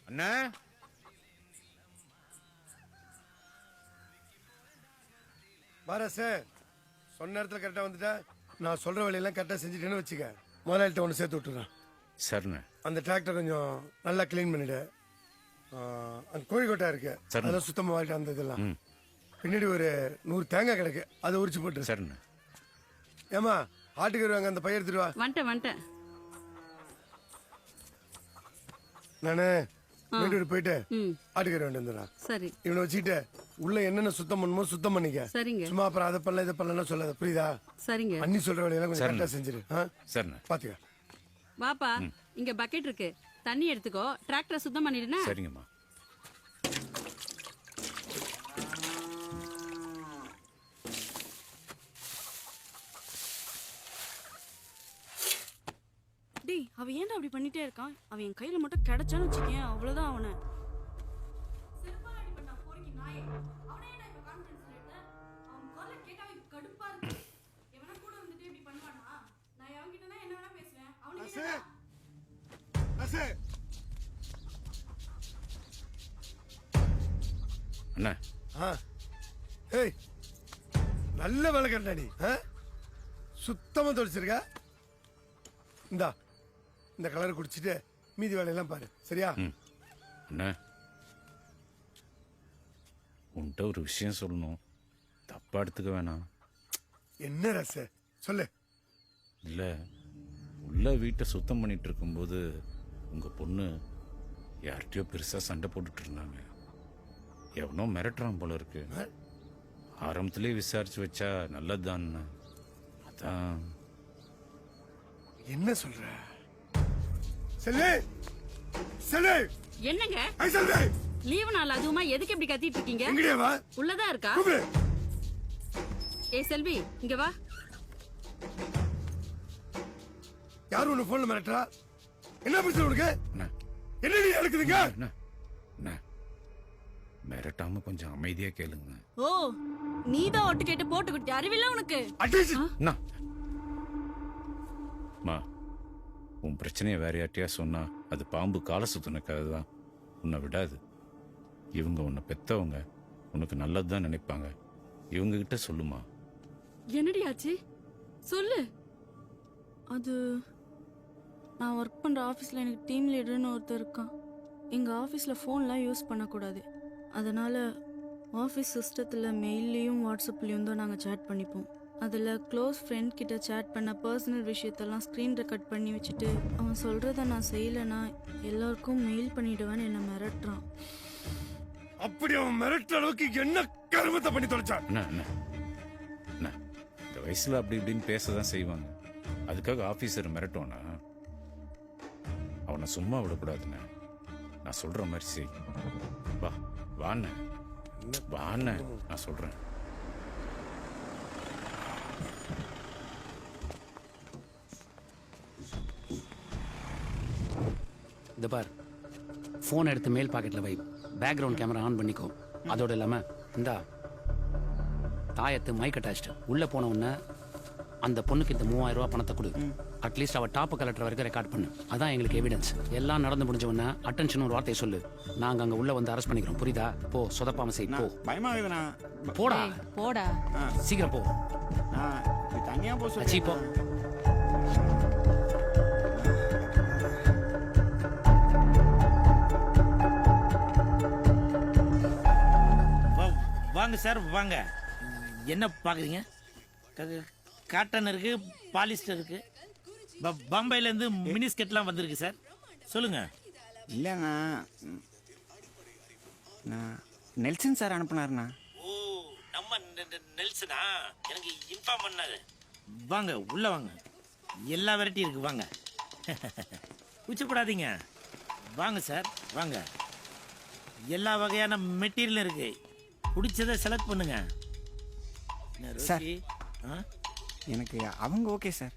அண்ணா பாரசே சொன்ன நேரத்தில் கரெக்டாக வந்துட்டேன். நான் சொல்ற வேலையெல்லாம் கரெக்டாக செஞ்சுட்டேன்னு வச்சுக்க. முதலாளிட்ட ஒன்று சேர்த்து விட்டுறேன். சரிண்ணே. அந்த டிராக்டர் கொஞ்சம் நல்லா க்ளீன் பண்ணிடு. அந்த கோழிக்கோட்டை இருக்கு, அதெல்லாம் சுத்தமாக வாங்கிட்டு அந்த இதெல்லாம். பின்னாடி ஒரு 100 தேங்காய் கிடக்கு, அதை உரிச்சு போட்டு. சரிண்ணே. ஏமா ஆட்டுக்கு வருவாங்க, அந்த பைய எடுத்துட்டு வா. வந்துட்டேன். நானு வீட்டுக்கு போயிட்டு ஆட்டுக்கறி வேண்டி வந்துடுறேன். சரி. இவனை வச்சுக்கிட்டு உள்ள என்னென்ன சுத்தம் பண்ணுமோ சுத்தம் பண்ணிக்க. சரிங்க. சும்மா அப்புறம் அதை பண்ணல இதை பண்ணலாம் சொல்லாத, புரியுதா? சரிங்க. அண்ணி சொல்ற வேலையெல்லாம் கொஞ்சம் கரெக்டா செஞ்சிரு. சரிண்ணே. பாத்துக்க. பாப்பா, இங்க பக்கெட் இருக்கு, தண்ணி எடுத்துக்கோ. டிராக்டரை சுத்தம் பண்ணிடுனா. சரிங்கம்மா. டேய், அவன் ஏன்டா அப்படி பண்ணிட்டே இருக்கான்? அவன் என் கையில மட்டும் கிடைச்சான்னு வச்சுக்கேன், அவ்வளவுதான் அவனை. அண்ணா. ஏய், நல்ல வேலை கண்டா நீ. சுத்தமா தொலைச்சிருக்க. இந்தா இந்த கலரை குடிச்சிட்டு மீதி வேலையெல்லாம் பாரு, சரியா? அண்ணா, உன்கிட்ட ஒரு விஷயம் சொல்லணும், தப்பா எடுத்துக்க வேணாம். என்ன ரச சொல்லு. இல்ல, உள்ள வீட்டை சுத்தம் பண்ணிட்டு இருக்கும்போது உங்க பொண்ணு யார்கிட்டயோ பெருசா சண்டை போட்டுட்டு இருந்தாங்க. எவனோ மிரட்டுறான் போல இருக்கு. ஆரம்பத்திலே விசாரிச்சு வச்சா நல்லதுதான். அதான். என்ன சொல்ற? Cell cell. என்னங்க ஐ செல்லு. லீவு நாள் அதுவுமா எதுக்கு இப்படி கத்திட்டு இருக்கீங்க? எங்கடே வா. உள்ளதா இருக்கா? ஏய் செல்வி, இங்க வா. யார் உன்னை போன்ல மிரட்டுறா? என்ன பிரச்சனை உனக்கு? என்ன நீ எடுக்குதுங்க? மிரட்டாம கொஞ்சம் அமைதியா கேளுங்க. ஓ, நீதான் ஒட்டு கேட்டு போட்டு குட்டி, அறிவில்ல உனக்கு? மா, உன் பிரச்சனையை வேற யார்ட்டையா சொன்னா அது பாம்பு காலை சுத்தினக்காக தான். உன்னை விடாது. இவங்க உன்னை பெத்தவங்க, உனக்கு நல்லதுதான் நினைப்பாங்க. இவங்க கிட்ட சொல்லுமா. என்னடி ஆச்சு? சொல்லு. அது நான் ஒர்க் பண்ற ஆஃபீஸ்ல எனக்கு டீம் லீடர்னு ஒருத்தர் இருக்கான். எங்க ஆஃபீஸ்ல ஃபோன்லாம் யூஸ் பண்ணக்கூடாது. அதனால ஆஃபீஸ் சிஸ்டத்தில் மெயில்லையும் வாட்ஸ்அப்லேயும் தான் நாங்கள் சேட் பண்ணிப்போம். அதில் க்ளோஸ் ஃப்ரெண்ட் கிட்ட சேட் பண்ண பர்சனல் விஷயத்தெல்லாம் ஸ்க்ரீன் ரெக்கார்ட் பண்ணி வச்சுட்டு அவன் சொல்கிறத நான் செய்யலைன்னா எல்லாருக்கும் மெயில் பண்ணிடுவேன்னு என்னை மிரட்டுறான். அப்படி அவன் மிரட்டுற அளவுக்கு என்ன கருமத்தை பண்ணி தொலைச்சா? இந்த வயசுல அப்படி இப்படின்னு பேசதான் செய்வாங்க. அதுக்காக ஆபீசர் மிரட்டோன்னா அவனை சும்மா விடக்கூடாதுண்ணே. நான் சொல்ற மாதிரி செய். வா வாண்ண வாண்ண, நான் சொல்றேன். இந்த பார், ஃபோன் எடுத்து மேல் பாக்கெட்டில் வை. பேக்ரவுண்ட் கேமரா ஆன் பண்ணிக்கோ. அதோடு இல்லாமல் இந்தா தாயத்து மைக் அட்டாச்டு. உள்ளே போன உடனே அந்த பொண்ணுக்கு இந்த 3000 ரூபா பணத்தை கொடு. அட்லீஸ்ட் அவள் டாப்பு கலெக்டர் வரைக்கும் ரெக்கார்ட் பண்ணு. அதான் எங்களுக்கு எவிடன்ஸ். எல்லாம் நடந்து முடிஞ்ச உடனே அட்டென்ஷன் ஒரு வார்த்தையை சொல்லு. நாங்கள் அங்கே உள்ள வந்து அரெஸ்ட் பண்ணிக்கிறோம். புரியுதா? போ, சொதப்பாம செய். போ. பயமாகுதுண்ணா. போடா போடா. சீக்கிரம் போ. தனியா போ. போ. வாங்க சார், வாங்க. என்ன பாக்குறீங்க? காட்டன் இருக்கு, பாலிஸ்டர் இருக்கு. பாம்பேல இருந்து மினிஸ்கெட்லாம் வந்திருக்கு சார். சொல்லுங்க. இல்லைண்ணா, நெல்சன் சார் அனுப்புனாருண்ணா. ஓ, நம்ம நெல்சனா? எனக்கு இன்ஃபார்ம் பண்ணாரு. வாங்க, உள்ள வாங்க. எல்லா வெரைட்டி இருக்கு, வாங்க. கூச்சப்படாதீங்க, வாங்க சார், வாங்க. எல்லா வகையான மெட்டீரியலும் இருக்கு. பிடிச்சதை செலக்ட் பண்ணுங்க சார். எனக்கு அவங்க ஓகே சார்.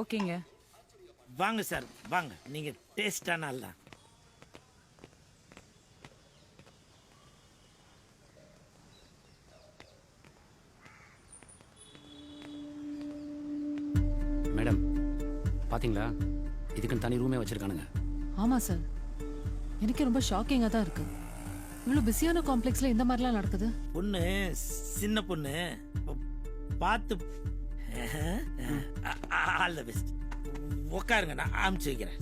ஓகேங்க. வாங்க சார், வாங்க. நீங்க டேஸ்டான அல்ல. மேடம், பாத்தீங்களா? இதுக்குன்னு தனி ரூமே வச்சிருக்கானுங்க. ஆமா சார். எனக்கே ரொம்ப ஷாக்கிங்கா தான் இருக்கு. இவ்வளவு பிஸியான காம்ப்ளெக்ஸ்ல இந்த மாதிரிலாம் நடக்குது. பொண்ணு சின்ன பொண்ணு பார்த்து ஆல் த பெஸ்ட். உட்காருங்க, நான் அமுச்சு வைக்கிறேன்.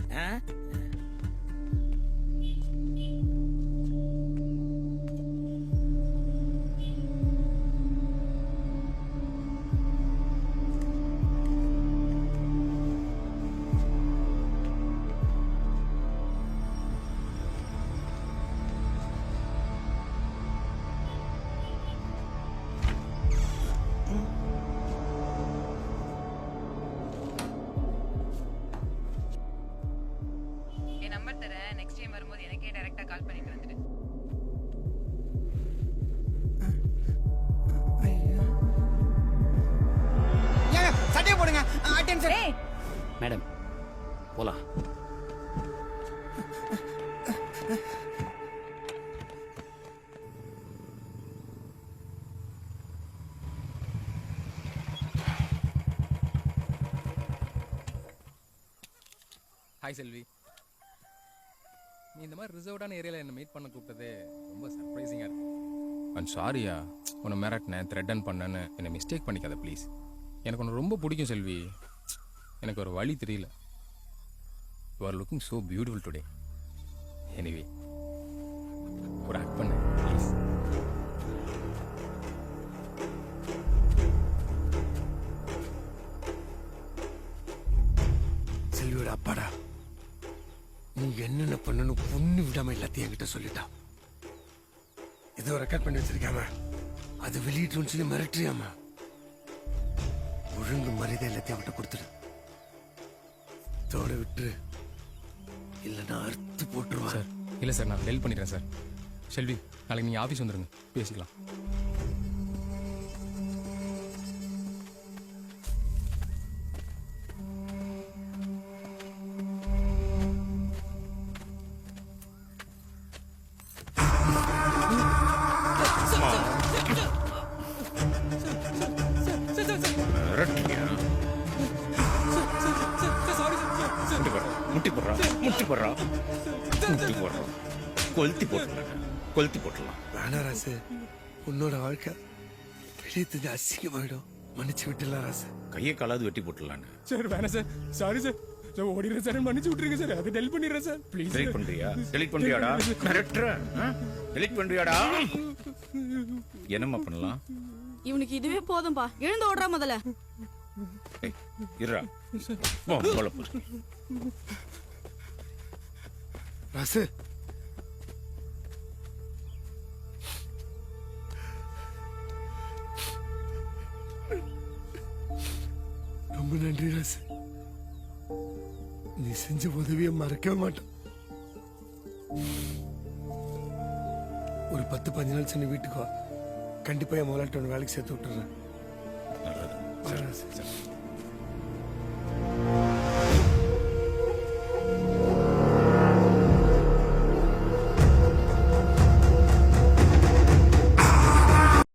என் நம்பர் தரேன். நெக்ஸ்ட் டைம் வரும்போது எனக்கே டைரக்டா கால் பண்ணிட்டு வந்துடு. ஏங்க சட்டையை போடுங்க. அட்டென்ஷன். மேடம் போலாம். ஹாய் செல்வி, நீ இந்த மாதிரி ரிசர்வ்டான ஏரியாவில் என்னை மீட் பண்ண கூப்பிட்டது ரொம்ப சர்ப்ரைசிங்காக இருக்கு. ஐம் சாரியா, உன்னை மிரட்டினேன், த்ரெட்டன் பண்ணேன்னு என்னை மிஸ்டேக் பண்ணிக்காத ப்ளீஸ். எனக்கு உன்னை ரொம்ப பிடிக்கும் செல்வி. எனக்கு ஒரு வழி தெரியல. You are looking so beautiful today. Anyway ஒரு ஆக்ட் பண்ண ப்ளீஸ். செல்வியோட அப்பாடா, நீ என்னென்ன பண்ணணும் பொண்ணு விடாம எல்லாத்தையும் என்கிட்ட சொல்லிட்டா. ஏதோ ரெக்கார்ட் பண்ணி வச்சிருக்காம அது வெளியிட்டு சொல்லி மிரட்டுறியாமா. ஒழுங்கு மரியாதை எல்லாத்தையும் அவன்கிட்ட கொடுத்துடு. தோட விட்டு இல்லைன்னா அறுத்து போட்டுருவான். சார் இல்லை சார், நான் டெல் பண்ணிடுறேன் சார். செல்வி, நாளைக்கு நீங்கள் ஆஃபீஸ் வந்துடுங்க, பேசிக்கலாம். கொளுத்தி போட்டுலாம். வேணா ராசு, உன்னோட வாழ்க்கை வெளியே தெரிஞ்சு அசிங்கமாயிடும். மன்னிச்சு விட்டுலாம் ராசு. கையை காலாவது வெட்டி போட்டுலான்னு. சார் வேணாம் சார், சாரி சார். சார் ஓடிடுறேன் சார், மன்னிச்சு விட்டுருங்க சார். அதை டெலிட் பண்ணிடுறேன் சார் ப்ளீஸ். டெலிட் பண்றியா? டெலிட் பண்றியாடா? டெலிட் பண்றியாடா? என்னம்மா பண்ணலாம்? இவனுக்கு இதுவே போதும்பா. எழுந்து ஓடுறா முதல்ல. இருடா. ராசு, ரொம்ப நன்றி ராசு. நீ செஞ்ச உதவியை மறக்கவே மாட்டேன். ஒரு 10-15 நாள் சென்று வீட்டுக்கு வா. கண்டிப்பா என் முதலாளிட்ட வேலைக்கு சேர்த்து விட்டுறேன். நல்லது. வா ராசு.